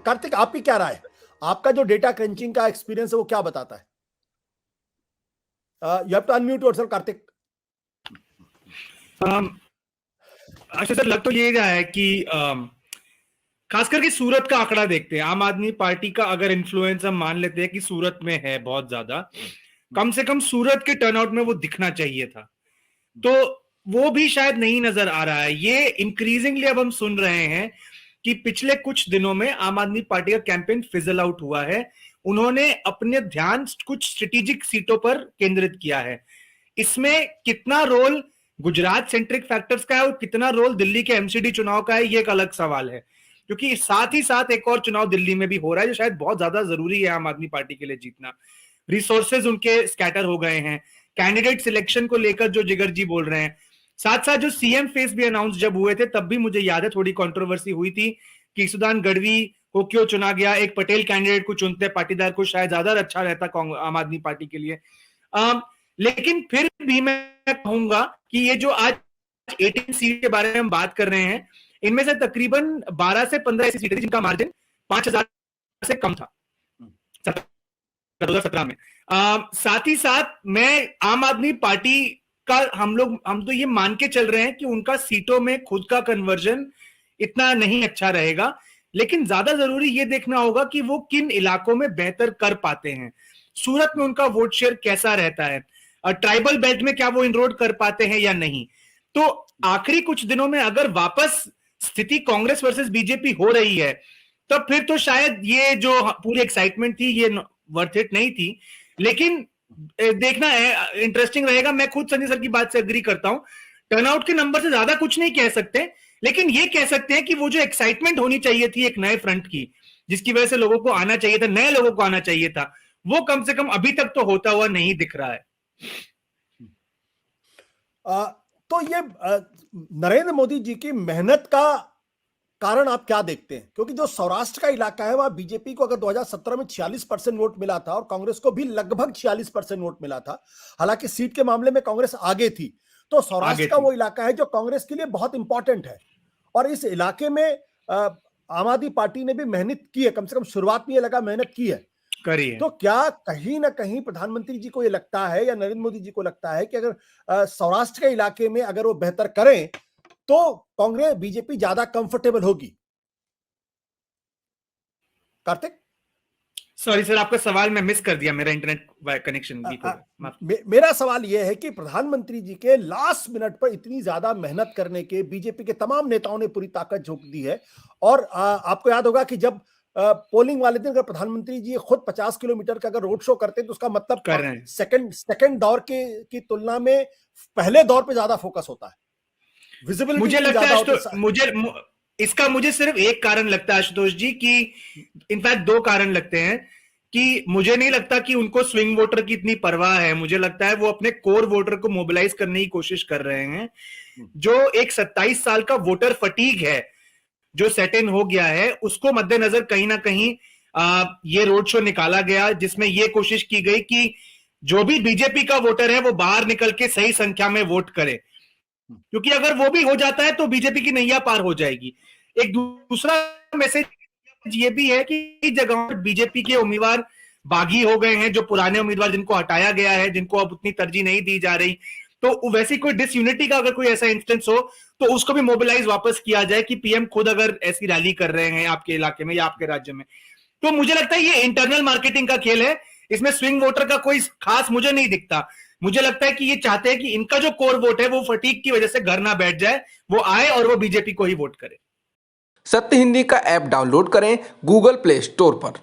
कार्तिक, आपकी क्या राय है? आपका जो डेटा क्रंचिंग का एक्सपीरियंस है वो क्या बताता है? You have to unmute yourself, Kartik. अच्छा सर, लग तो ये रहा है कि खास करके सूरत का आंकड़ा देखते हैं, आम आदमी पार्टी का अगर इन्फ्लुएंस हम मान लेते हैं कि सूरत में है बहुत ज्यादा, कम से कम सूरत के टर्नआउट में वो दिखना चाहिए था, तो वो भी शायद नहीं नजर आ रहा है। ये इंक्रीजिंगली अब हम सुन रहे हैं कि पिछले कुछ दिनों में आम आदमी पार्टी का कैंपेन फिजल आउट हुआ है। उन्होंने अपने ध्यान कुछ स्ट्रेटेजिक सीटों पर केंद्रित किया है। इसमें कितना रोल गुजरात सेंट्रिक फैक्टर्स का है और कितना रोल दिल्ली के एमसीडी चुनाव का है, ये एक अलग सवाल है, क्योंकि साथ ही साथ एक और चुनाव दिल्ली में भी हो रहा है जो शायद बहुत ज्यादा जरूरी है आम आदमी पार्टी के लिए जीतना। रिसोर्सेज उनके स्कैटर हो गए हैं, कैंडिडेट सिलेक्शन को लेकर जो जिगर जी बोल रहे हैं, साथ साथ जो सीएम फेस भी अनाउंस जब हुए थे तब भी मुझे याद है थोड़ी कंट्रोवर्सी हुई थी कि सुदान गढ़वी को क्यों चुना गया, एक पटेल कैंडिडेट को चुनते पाटीदार को शायद ज्यादा अच्छा रहता आम आदमी पार्टी के लिए। लेकिन फिर भी मैं कहूंगा कि ये जो आज 18 सीट के बारे में हम बात कर रहे हैं, इनमें से तकरीबन 12 से 15 ऐसी सीटें जिनका मार्जिन 5000 से कम था 2017 में। साथ ही साथ मैं आम आदमी पार्टी का हम तो ये मान के चल रहे हैं कि उनका सीटों में खुद का कन्वर्जन इतना नहीं अच्छा रहेगा, लेकिन ज्यादा जरूरी ये देखना होगा कि वो किन इलाकों में बेहतर कर पाते हैं, सूरत में उनका वोट शेयर कैसा रहता है, और ट्राइबल बेल्ट में क्या वो इनरोड कर पाते हैं या नहीं। तो आखिरी कुछ दिनों में अगर वापस स्थिति कांग्रेस वर्सेस बीजेपी हो रही है, तब फिर तो शायद ये जो पूरी एक्साइटमेंट थी ये वर्थ इट नहीं थी। लेकिन देखना है, इंटरेस्टिंग रहेगा। मैं खुद संजय सर की बात से एग्री करता हूं, टर्नआउट के नंबर से ज्यादा कुछ नहीं कह सकते, लेकिन ये कह सकते हैं कि वो जो एक्साइटमेंट होनी चाहिए थी एक नए फ्रंट की, जिसकी वजह से लोगों को आना चाहिए था, नए लोगों को आना चाहिए था, वो कम से कम अभी तक तो होता हुआ नहीं दिख रहा है। तो ये नरेंद्र मोदी जी की मेहनत का कारण आप क्या देखते हैं? क्योंकि जो सौराष्ट्र का इलाका है वहां बीजेपी को अगर 2017 में 46% वोट मिला था और कांग्रेस को भी लगभग 46% वोट मिला था, हालांकि सीट के मामले में कांग्रेस आगे थी, तो सौराष्ट्र का वो इलाका है जो कांग्रेस के लिए बहुत इंपॉर्टेंट है, और इस इलाके में आम आदमी पार्टी ने भी मेहनत की है, कम से कम शुरुआत में ये लगा मेहनत की है। तो क्या कहीं ना कहीं प्रधानमंत्री जी को ये लगता है या नरेंद्र मोदी जी को लगता है कि अगर सौराष्ट्र के इलाके में अगर वो बेहतर करें तो कांग्रेस बीजेपी ज्यादा कंफर्टेबल होगी? कार्तिक, सॉरी सर, आपका सवाल मैं मिस कर दिया, मेरा इंटरनेट कनेक्शन भी मेरा सवाल यह है कि प्रधानमंत्री जी के लास्ट मिनट पर इतनी ज्यादा मेहनत करने के बीजेपी के तमाम नेताओं ने पूरी ताकत झोंक दी है, और आपको याद होगा कि जब पोलिंग वाले दिन अगर प्रधानमंत्री जी खुद 50 किलोमीटर का अगर रोड शो करते हैं तो उसका मतलब सेकंड दौर की तुलना में पहले दौर पे ज्यादा फोकस होता है, विजिबिलिटी मुझे लगता है। मुझे सिर्फ एक कारण लगता है आशुतोष जी की, इनफैक्ट दो कारण लगते हैं, कि मुझे नहीं लगता कि उनको स्विंग वोटर की इतनी परवाह है। मुझे लगता है वो अपने कोर वोटर को मोबिलाइज करने की कोशिश कर रहे हैं। जो एक 27 साल का वोटर फटीग है जो सेट इन हो गया है, उसको मद्देनजर कहीं ना कहीं ये रोड शो निकाला गया, जिसमें ये कोशिश की गई कि जो भी बीजेपी का वोटर है वो बाहर निकल के सही संख्या में वोट करे, क्योंकि अगर वो भी हो जाता है तो बीजेपी की नैया पार हो जाएगी। एक दूसरा मैसेज ये भी है कि जगहों पर बीजेपी के उम्मीदवार बागी हो गए हैं, जो पुराने उम्मीदवार जिनको हटाया गया है, जिनको अब उतनी तरजीह नहीं दी जा रही, तो वैसी कोई डिसयूनिटी का अगर कोई ऐसा इंस्टेंस हो तो उसको भी मोबिलाइज वापस किया जाए कि पीएम खुद अगर ऐसी रैली कर रहे हैं आपके इलाके में या आपके राज्य में। तो मुझे लगता है ये इंटरनल मार्केटिंग का खेल है, इसमें स्विंग वोटर का कोई खास मुझे नहीं दिखता। मुझे लगता है कि ये चाहते हैं कि इनका जो कोर वोट है वो फटीक की वजह से घर ना बैठ जाए, वो आए और वो बीजेपी को ही वोट करे। सत्य हिंदी का ऐप डाउनलोड करें गूगल प्ले स्टोर पर।